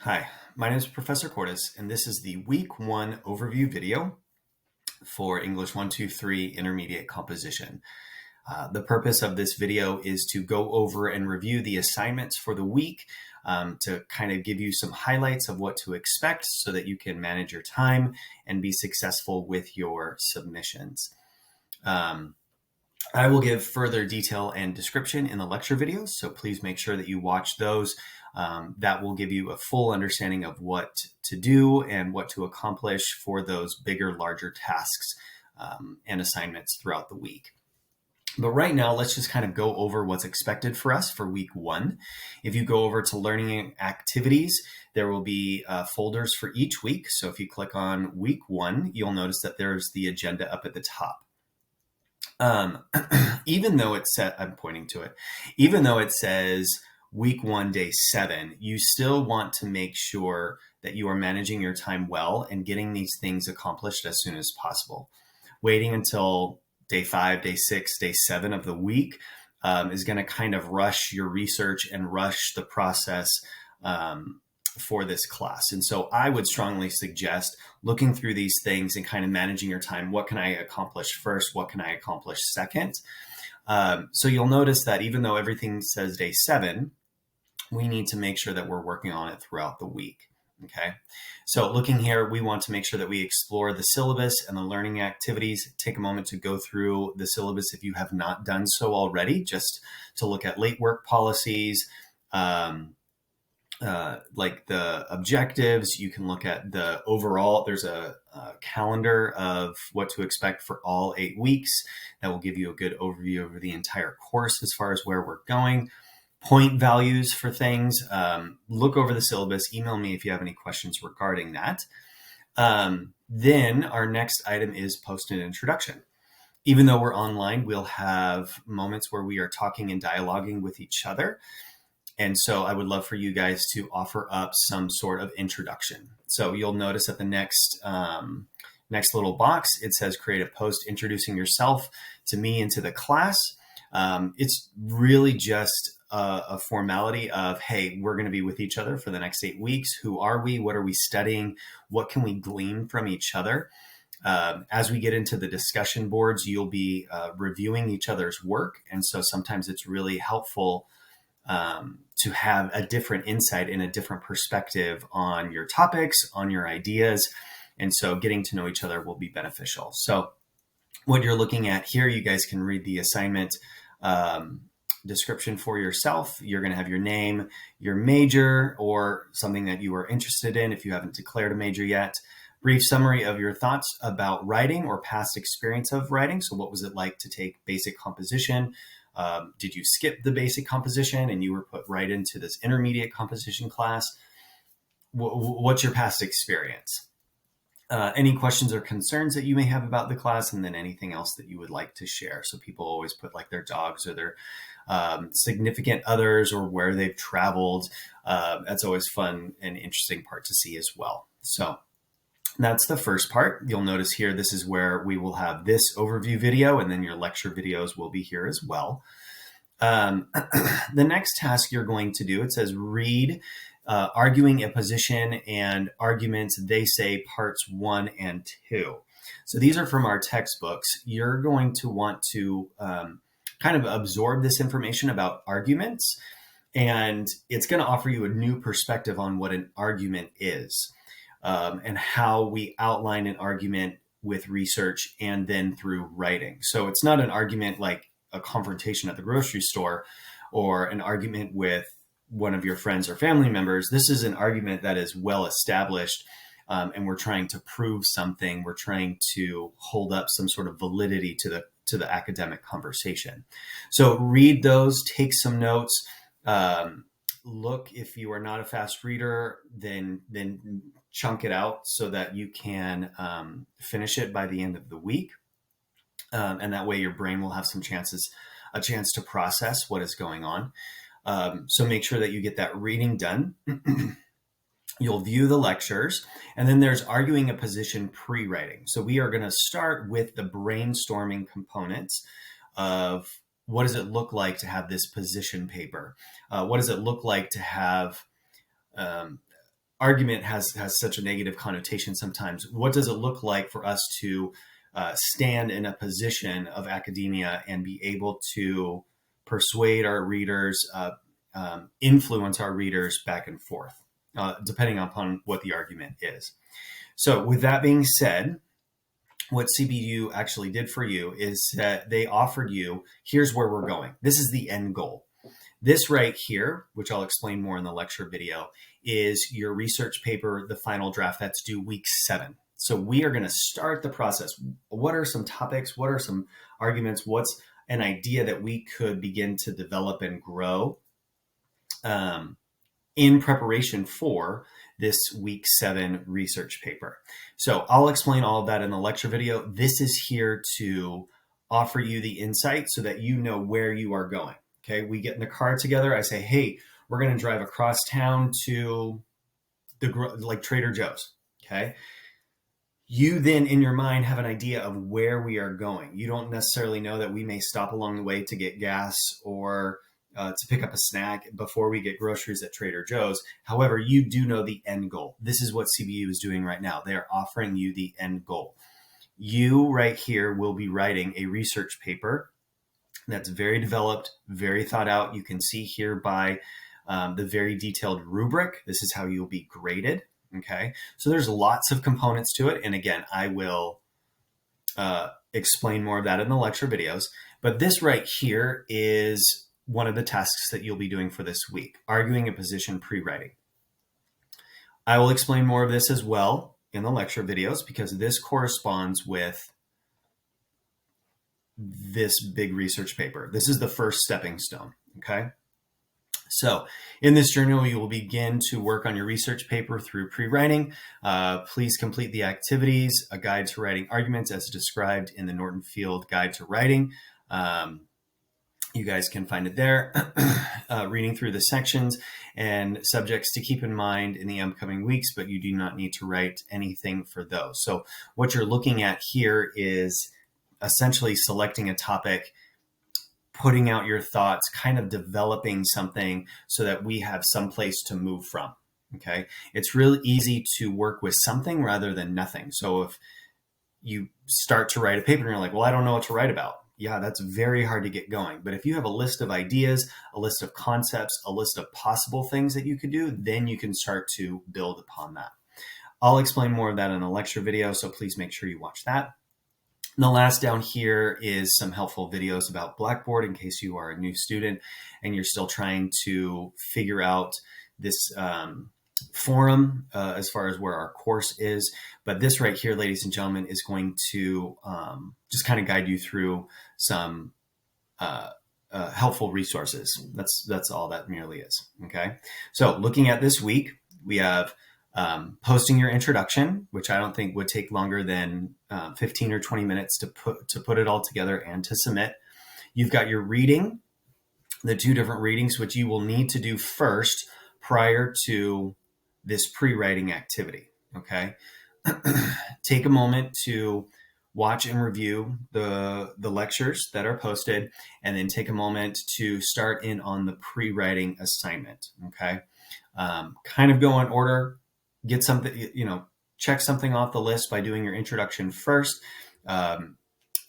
Hi, my name is Professor Cordes, and this is the Week 1 overview video for English 123 Intermediate Composition. The purpose of this video is to go over and review the assignments for the week to kind of give you some highlights of what to expect so that you can manage your time and be successful with your submissions. I will give further detail and description in the lecture videos, so please make sure that you watch those. That will give you a full understanding of what to do and what to accomplish for those bigger, larger tasks and assignments throughout the week. But right now, let's just kind of go over what's expected for us for week 1. If you go over to learning activities, there will be folders for each week. So if you click on week 1, you'll notice that there's the agenda up at the top. Even though it said, I'm pointing to it, even though it says week 1, day 7, you still want to make sure that you are managing your time well and getting these things accomplished as soon as possible. Waiting until day 5, day 6, day 7 of the week is going to kind of rush your research and rush the process for this class. And so I would strongly suggest looking through these things and kind of managing your time. What can I accomplish first? What can I accomplish second? So you'll notice that even though everything says day 7, we need to make sure that we're working on it throughout the week. Okay. So looking here, we want to make sure that we explore the syllabus and the learning activities. Take a moment to go through the syllabus if you have not done so already, just to look at late work policies, like the objectives. You can look at the overall, there's a calendar of what to expect for all 8 weeks. That will give you a good overview over the entire course as far as where we're going. Point values for things. Look over the syllabus. Email me if you have any questions regarding that. Then our next item is post an introduction. Even though we're online, we'll have moments where we are talking and dialoguing with each other. And so I would love for you guys to offer up some sort of introduction. So you'll notice at the next little box, it says create a post introducing yourself to me and to the class. It's really just a formality of, hey, we're going to be with each other for the next 8 weeks. Who are we? What are we studying? What can we glean from each other? As we get into the discussion boards, you'll be reviewing each other's work. And so sometimes it's really helpful to have a different insight and a different perspective on your topics, on your ideas. And so getting to know each other will be beneficial. So what you're looking at here, you guys can read the assignment description for yourself. You're going to have your name, your major, or something that you are interested in if you haven't declared a major yet. Brief summary of your thoughts about writing or past experience of writing. So what was it like to take basic composition? Did you skip the basic composition and you were put right into this intermediate composition class? What's your past experience? Any questions or concerns that you may have about the class, and then anything else that you would like to share. So people always put like their dogs or their significant others or where they've traveled. That's always fun and interesting part to see as well. So that's the first part. You'll notice here, this is where we will have this overview video, and then your lecture videos will be here as well. The next task you're going to do, it says read arguing a position and arguments, they say parts 1 and 2. So these are from our textbooks. You're going to want to kind of absorb this information about arguments, and it's going to offer you a new perspective on what an argument is. And how we outline an argument with research and then through writing. So it's not an argument like a confrontation at the grocery store or an argument with one of your friends or family members. This is an argument that is well established, and we're trying to prove something. We're trying to hold up some sort of validity to the academic conversation. So read those, take some notes. Look, if you are not a fast reader, then chunk it out so that you can finish it by the end of the week. And that way your brain will have a chance to process what is going on. So make sure that you get that reading done. You'll view the lectures, and then there's arguing a position pre-writing. So we are going to start with the brainstorming components of what does it look like to have this position paper? What does it look like to have argument has such a negative connotation sometimes. What does it look like for us to stand in a position of academia and be able to persuade our readers, influence our readers back and forth, depending upon what the argument is. So with that being said, what CBU actually did for you is that they offered you, here's where we're going. This is the end goal. This right here, which I'll explain more in the lecture video, is your research paper, the final draft that's due week 7. So we are going to start the process. What are some topics? What are some arguments? What's an idea that we could begin to develop and grow in preparation for this week 7 research paper? So I'll explain all of that in the lecture video. This is here to offer you the insight so that you know where you are going. Okay, we get in the car together. I say, hey, we're going to drive across town to like Trader Joe's. Okay. You then in your mind have an idea of where we are going. You don't necessarily know that we may stop along the way to get gas or to pick up a snack before we get groceries at Trader Joe's. However, you do know the end goal. This is what CBU is doing right now. They're offering you the end goal. You right here will be writing a research paper that's very developed, very thought out. You can see here by the very detailed rubric. This is how you'll be graded. Okay, so there's lots of components to it. And again, I will explain more of that in the lecture videos. But this right here is one of the tasks that you'll be doing for this week, arguing a position pre-writing. I will explain more of this as well in the lecture videos because this corresponds with this big research paper. This is the first stepping stone, okay? So in this journal, you will begin to work on your research paper through pre-writing. Please complete the activities, a guide to writing arguments as described in the Norton Field Guide to Writing. You guys can find it there, reading through the sections and subjects to keep in mind in the upcoming weeks, but you do not need to write anything for those. So what you're looking at here is essentially selecting a topic, putting out your thoughts, kind of developing something so that we have some place to move from. Okay. It's really easy to work with something rather than nothing. So if you start to write a paper and you're like, well, I don't know what to write about. Yeah, that's very hard to get going. But if you have a list of ideas, a list of concepts, a list of possible things that you could do, then you can start to build upon that. I'll explain more of that in a lecture video. So please make sure you watch that. And the last down here is some helpful videos about Blackboard in case you are a new student and you're still trying to figure out this forum as far as where our course is. But this right here, ladies and gentlemen, is going to just kind of guide you through some helpful resources. That's all that merely is. Okay. So looking at this week, we have posting your introduction, which I don't think would take longer than 15 or 20 minutes to put it all together and to submit. You've got your reading, the 2 different readings, which you will need to do first prior to this pre-writing activity. Okay. Take a moment to watch and review the lectures that are posted, and then take a moment to start in on the pre-writing assignment. Okay. Kind of go in order. Get something, check something off the list by doing your introduction first.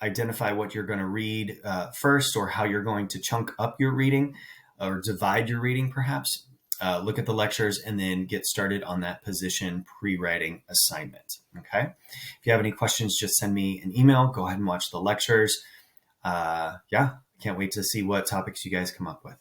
Identify what you're going to read first, or how you're going to chunk up your reading or divide your reading perhaps. Look at the lectures and then get started on that position pre-writing assignment. Okay. If you have any questions, just send me an email. Go ahead and watch the lectures. Yeah, can't wait to see what topics you guys come up with.